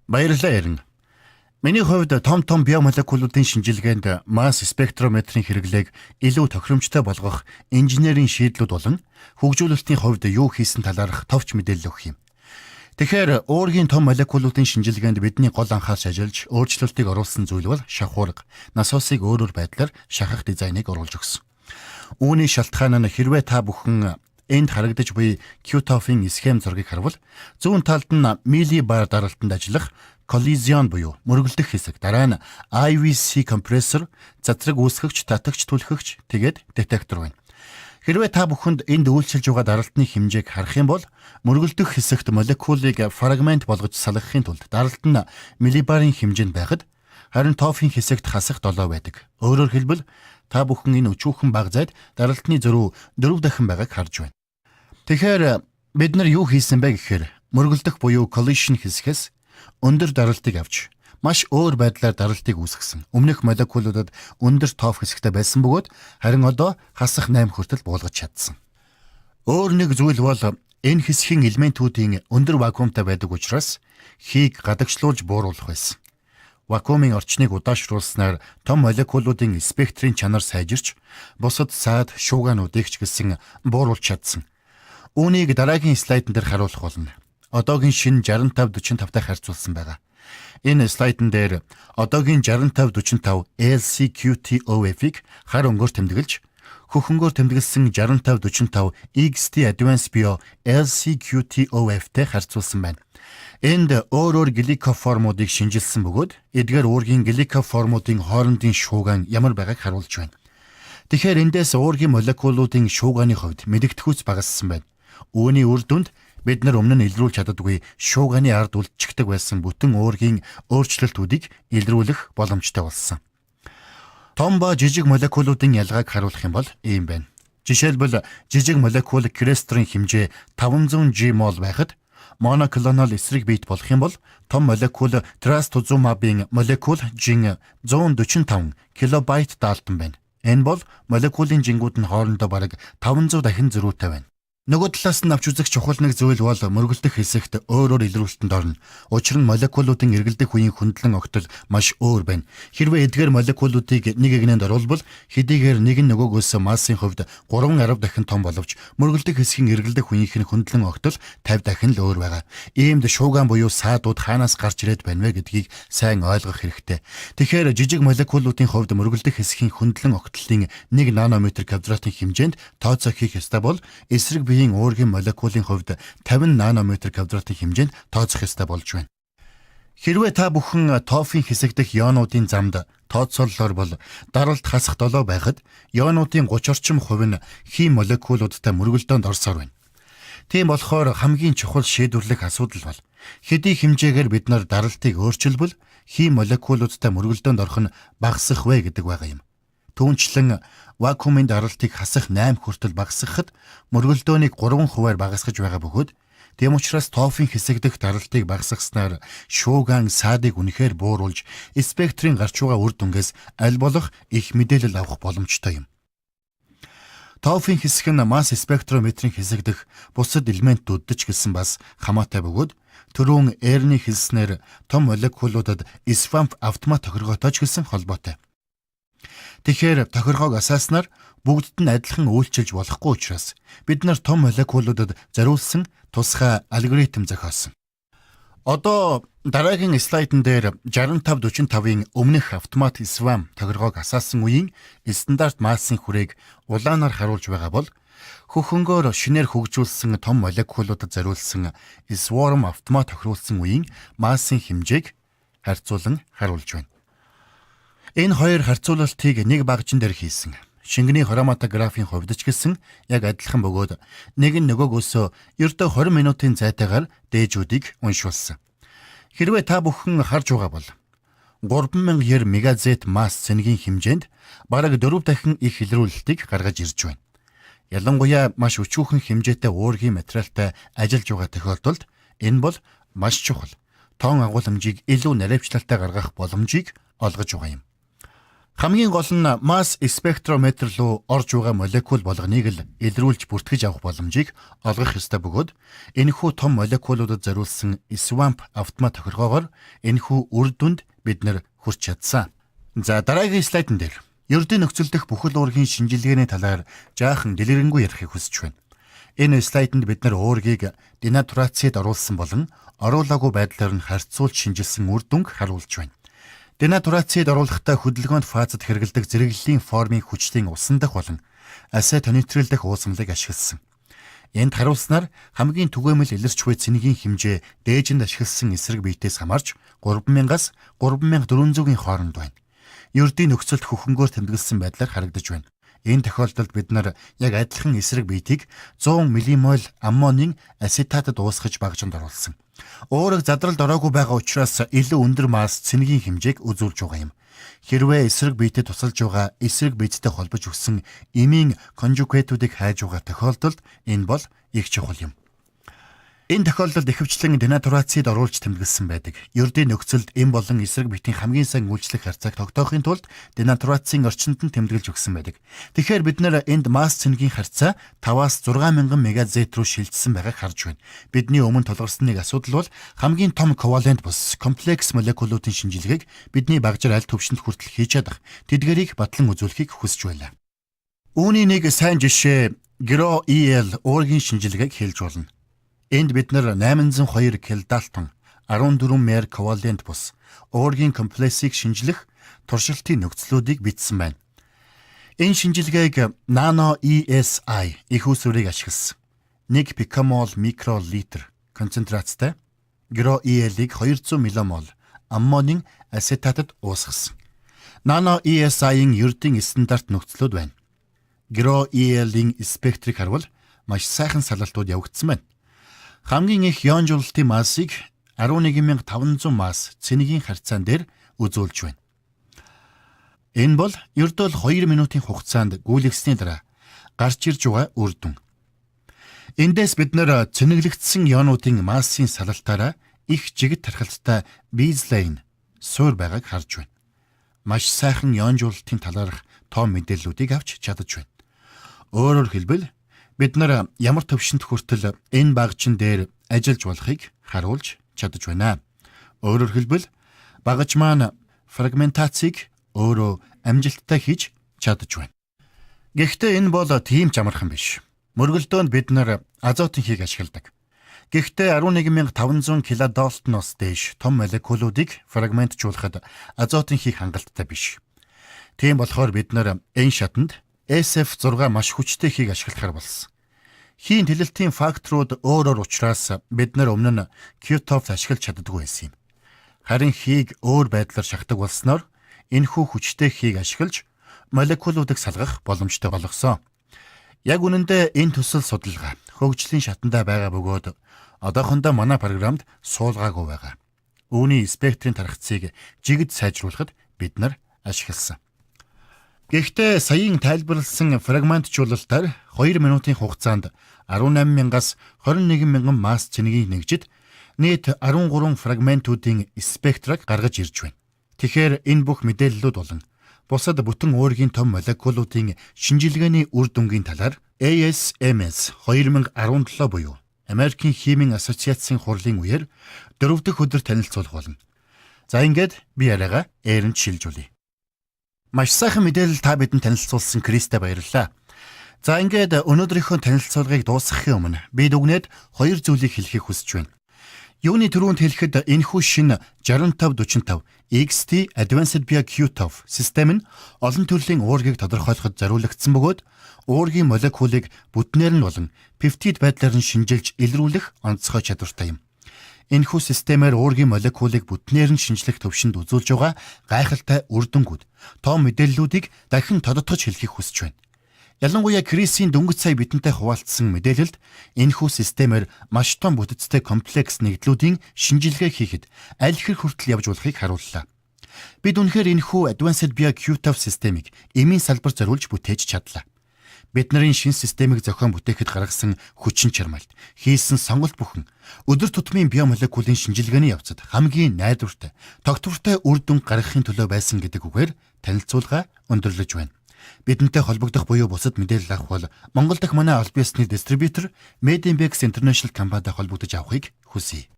Баярлалаа ярин. Миний хувьд том биомолекулуудын шинжилгээнд масс спектрометрийн хэрэглээг илүү тохиромжтой болгох инженерийн шийдлүүд болон хөгжүүлэлтийн хувьд юу хийсэн талаарх товч мэдээлэл өгөх юм. Тэгэхээр уургийн том молекулуудын шинжилгээнд бидний гол анхаарч ажиллаж өөрчлөлтийг оруулсан зүйл бол шахуурга, насосыг өөрөөр байдлаар шахах дизайныг оруулж өгсөн. Үүний шалтгаан нь хэрвээ та бүхэн энд харагдаж буй Q-TOF-ын схем зургийг харвал зүүн талд нь миллибар даралтанд ажиллах коллизион буюу мөргөлдөх хэсэг, дараа нь IVC компрессор, задраг үүсгэгч, татагч, түлхэгч, тэгээд детектор байна. Хэрвээ та бүхэнд энд үйлчилж байгаа даралтны хэмжээг харах юм бол мөргөлдөх хэсэгт молекулыг фрагмент болгож салгахын тулд даралт нь миллибарын хэмжээнд байхад харин TOF-ын хэсэгт хасах 7 байдаг. Өөрөөр хэлбэл та бүхэн энэ өчүүхэн бага зайд даралтны зөрүү 4 дахин байгааг харж байна. Тэгэхээр бид нар юу хийсэн бэ гэхээр мөргөлдөх буюу collision хэсгээс өндөр даралтыг авч маш өөр байдлаар даралтыг үүсгэсэн. Өмнөх молекулуудад өндөр TOF хэсэгтэй байсан бөгөөд харин одоо хасах 8 хүртэл буулгаж чадсан. Өөр нэг зүйл бол энэ хэсгийн элементүүдийн өндөр вакуумтай байдаг учраас хийг гадагшлуулж бууруулах байсан. Вакуумын орчныг удаашруулснаар том молекулуудын спектрийн чанар сайжирч бусад саад шуугаануудыг ч гэсэн бууруулж чадсан. Үүнийг дараагийн слайдн дээр харуулах болно. Одоогийн шинэ 6545-тай харьцуулсан байгаа. Энэ слайдн дээр одоогийн 6545 LCQTOF-ыг хар өнгөөр тэмдэглэж, хөх өнгөөр тэмдэглэсэн 6545 XT Advanced Bio LCQTOF-тэй харьцуулсан байна. Энд өөр гликоформуудыг шинжилсэн бөгөөд эдгээр уургийн гликоформуудын хоорондын шуугаан ямар байгааг харуулж байна. Тэгэхээр эндээс уургийн молекулуудын шуугааны хувьд мэдэгдэхүйц багассан байна. Үүний үр дүнд бид нар өмнө нь илрүүлж чаддаггүй шуугааны ард үлдчихдэг байсан бүтэн уургийн өөрчлөлтүүдийг илрүүлэх боломжтой болсон. Том ба жижиг молекулуудын ялгааг харуулах юм бол ийм байна. Жишээлбэл жижиг молекул крестрийн хэмжээ 500 G мол байхад моноклонал эсрэг бийт болох юм бол том молекул трастузумабын молекул жин 145 килобайт даалтан байна. Энэ бол молекулын жингүүд нь хоорондоо бараг 500 дахин зөрүүтэй байна. Нөгөө талаас нь авч үзэх чухал нэг зүйл бол мөргөлдөх хэсэгт өөрөөр илрүүлэлтэнд орно. Учир нь молекулуудын эргэлдэх үеийн хөндлөн огтол маш өөр байна. Хэрвээ эдгээр молекулуудыг нэг игнэнд оруулбал хэдийгээр нэг нь нөгөөгөөс массын хувьд 3-10 дахин том боловч мөргөлдөх хэсгийн эргэлдэх үеийнх нь хөндлөн огтол 50 дахин л өөр байгаа. Иймд шуугаан буюу саадууд хаанаас гарч ирээд байна вэ гэдгийг сайн ойлгох хэрэгтэй. Тэгэхээр жижиг молекулуудын хувьд мөргөлдөх хэсгийн хөндлөн огтлын 1 нанометр квадратын хэмжээнд тооцоо хийх ёстой бол эсрэг уургийн молекулын хувьд 50 нанометр квадратын хэмжээнд тооцох ёстой болж байна. Хэрвээ та бүхэн TOF-ын хэсэг дэх ионуудын замд тооцооллоор бол даралт хасах 7 байхад ионуудын 30 орчим хувь нь хим молекулуудтай мөргөлдөөнд орсоор байна. Тийм болохоор хамгийн чухал шийдвэрлэх асуудал бол хэдий хэмжээгээр бид нар даралтыг өөрчилбөл хим молекулуудтай мөргөлдөөнд орох нь багасах вэ гэдэг байгаа юм. Түүнчлэн вакуумын даралтыг хасах 8 хүртэл багасгахад мөргөлдөөнийг 3%-аар багасгаж байгаа бөгөөд тийм учраас TOF-ын хэсэг дэх даралтыг багасгаснаар шуугаан саадыг үнэхээр бууруулж спектрийн гарч байгаа үр дүнгээс аль болох их мэдээлэл авах боломжтой юм. TOF-ын хэсэг нь масс спектрометрийн хэсэг дэх бусад элементүүдд ч гэсэн бас хамаатай бөгөөд түрүүн Эрни хэлснээр том молекулуудад SWAMP автомат тохиргоотой ч гэсэн холбоотой. Тэгэхээр тохиргоог асааснаар бүгдд нь адилхан үйлчилж болохгүй учраас бид нар том молекулуудад зориулсан тусгай алгоритм зохиосон. Одоо дараагийн слайдн дээр 6545-ын өмнөх автомат SWAMP тохиргоог асаасан үеийн стандарт массын хүрээг улаанаар харуулж байгаа бол хөхөнгөөр шинээр хөгжүүлсэн том молекулуудад зориулсан SWARM автомат тохируулсан үеийн массын хэмжээг харьцуулан харуулж байна. Энэ хоёр харьцуулалтыг нэг багжин дээр хийсэн. Шингэний хроматографийн хувьд ч гэсэн яг адилхан бөгөөд нэг нь нөгөөгөөсөө ердөө 20 минутын зайтайгаар дээжүүдийг уншуулсан. Хэрвээ та бүхэн харж байгаа бол 3090 мегазет масс цэнгийн хэмжээнд бараг 4 дахин их илрүүлэлтийг гаргаж ирж байна. Ялангуяа маш өчүүхэн хэмжээтэй уургийн материалтай ажиллаж байгаа тохиолдолд энэ бол маш чухал. Тоон агуулмжийг илүү наривчлалтай гаргах боломжийг олгож байгаа юм. Хамгийн гол нь масс спектрометр руу орж байгаа молекул болгоныг л илрүүлж бүртгэж авах боломжийг олгох ёстой бөгөөд энэхүү том молекулуудад зориулсан SWAMP автомат тохиргоогоор энэхүү үр дүнд бид нэр хүрч чадсан. За дараагийн слайдн дээр ердийн нөхцөл дэх бүхэл уургийн шинжилгээний талаар жаахан дэлгэрэнгүй ярихыг хүсэж байна. Энэ слайданд бид нар уургийг денатурацид оруулсан болон оруулаагүй байдлаар нь харьцуулж шинжилсэн үр дүнг харуулж байна. Денатурацид оруулахдаа хөдөлгөөнд фазад хэрэгэлдэг зэрэглэлийн формын хүчлийн усан дах болон асетонитрил дах уусамлыг ашигласан. Энд харуулснаар хамгийн түгээмэл илэрч буй цэнэгийн хэмжээ дээжинд ашигласан эсрэг биетээс хамаарч 3000-аас 3400-ийн хооронд байна. Ердийн нөхцөлд хөхөнгөөр тэмдэглэсэн байдлаар харагдаж байна. Энэ тохиолдолд бид нар яг адилхан эсрэг биетийг 100 ммол аммонийн асетатад уусгаж багжинд оруулсан. Өөрөг задралд ороогүй байгаа учраас илүү өндөр масс цэнэгийн хэмжээг үзүүлж байгаа юм. Хэрвээ эсрэг биетэд тусалж байгаа эсрэг биеттэй холбож өгсөн эмийн конжугейтүүдийг хайж байгаа тохиолдолд энэ бол их чухал юм. Энэ тохиолдолд ихэвчлэн денатурацид оруулж тэмдэглэсэн байдаг. Ердийн нөхцөлд эм болон эсрэг биетийн хамгийн сайн үйлчлэх харьцааг тогтоохын тулд денатурацийн орчинд нь тэмдэглэж өгсөн байдаг. Тэгэхээр бид нэр энд масс цэнэгийн харьцаа 5-аас 6000 мегазет руу шилжсэн байгааг харж байна. Бидний өмнө тулгарсан нэг асуудал бол хамгийн том ковалент бус комплекс молекулуудын шинжилгээг бидний багжир аль төвшөнд хүртэл хийж чадах. Тэдгэрийг батлан үзүүлэхийг хүсэж байлаа. Үүний нэг сайн жишээ GRO-EL уургийн шинжилгээг хэлж болно. Энд бид нар 802 килдалтон 14 мер ковалент бус уургийн комплексыг шинжлэх туршилтын нөхцлүүдийг бичсэн байна. Энэ шинжилгээг Nano ESI их усүрийг ашигласан. 1 пикомол микролитр концентрацтай GRO-EL-ийг 200 ммол аммонийн асетатад уусгасан. Nano ESI-ийн ердийн стандарт нөхцлүүд байна. GRO-EL-ийн спектрийг харвал маш сайхан салалтууд явагдсан байна. Хамгийн их ионжуулалтын массыг 11500 масс цэнэгийн харьцаан дээр үзүүлж байна. Энэ бол ердөө 2 минутын хугацаанд гүйлгэсний дараа гарч ирж байгаа үр дүн. Эндээс бид нэр цэнэглэгдсэн ионуудын массын салалтаараа их жигд тархалттай бейзлайн суур байгааг харж байна. Маш сайхан ионжуулалтын талаарх том мэдээллүүдийг авч чадаж байна. Өөрөөр хэлбэл бид нар ямар төвшөнд хүртэл энэ багжин дээр ажиллаж болохыг харуулж чадаж байна. Өөрөөр хэлбэл багаж маань фрагментацийг өөрөө амжилттай хийж чадаж байна. Гэхдээ энэ бол тийм ч амархан биш. Мөргөлдөөнд бид нар азотын хийг ашигладаг. Гэхдээ 11500 килодолтоноос дээш том молекулуудыг фрагментжуулахад азотын хийг хангалттай биш. Тийм болохоор бид нар энэ шатанд SF6 маш хүчтэй хийг ашиглахаар болсон. Хийн тэлэлтийн факторууд өөрөөр учраас бид нар өмнө нь Q-TOF ашиглаж чаддаггүй байсан юм. Харин хийг өөр байдлаар шахдаг болсноор энэхүү хүчтэй хийг ашиглаж молекулуудыг салгах боломжтой болгосон. Яг үнэндээ энэ төсөл судалгаа хөгжлийн шатандаа байгаа бөгөөд одоохондоо манай програмд суулгаагүй байгаа. Үүний спектрийн тархацыг жигд сайжруулахад бид нар ашигласан. Гэхдээ саяын тайлбарласан фрагментжуулалтаар 2 минутын хугацаанд 18000-аас 21000 масс цэнэгийг нэгжид нийт 13 фрагментуудын спектрыг гаргаж ирж байна. Тэгэхээр энэ бүх мэдээллүүд болон бусад бүтэн уургийн том молекулуудын шинжилгээний үр дүнгийн талаар ASMS 2017 буюу Америкийн химийн ассоциацийн хурлын үеэр 4 дахь өдөр танилцуулах болно. За ингээд би яриагаа ээрэн шилжүүлье. Маш сайхан мэдээлэл та бидэнд танилцуулсан Кристэ баярлалаа. За ингээд өнөөдрийнхөө танилцуулгыг дуусгахын өмнө би дүгнээд 2 зүйлийг хэлхийг хүсэж байна. Юуны түрүүнд хэлэхэд энэхүү шин 6545 XT Advanced via Q-TOF систем нь олон төрлийн уургийг тодорхойлоход зориулагдсан бөгөөд уургийн молекулыг бүтнээр нь болон пептид байдлаар нь шинжилж илрүүлэх онцгой чадвартай юм. Энэхүү системээр уургийн молекулыг бүтнээр нь шинжлэх төвшөнд үзүүлж байгаа гайхалтай үр дүнгууд, том мэдээллүүдийг дахин тодотгож хэлхийг хүсэж байна. Ялангуяа Крисийн дөнгөж сая бидэнтэй хуваалцсан мэдээлэлд энэхүү системээр маш том бүтэцтэй комплекс нэгдлүүдийн шинжилгээ хийхэд аль хэр хүртэл явж болохыг харууллаа. Бид үнэхээр энэхүү Advanced via Q-TOF системийг эмийн салбар зориулж бүтээж чадлаа. Бид нарын шинэ системийг зохион бүтээхэд гаргасан хүчин чармайлт, хийсэн сонголт бүхэн өдөр тутмын биомолекулын шинжилгээний явцад хамгийн найдвартай, тогтвортой үр дүн гаргахын төлөө байсан гэдэг үгээр танилцуулга өндөрлөж байна. Бидэнтэй холбогдох буюу бусад мэдээлэл авах бол Монгол дахь манай аль биесны дистрибьютор Medienbex International компанитай холбогдож авахыг хүсье.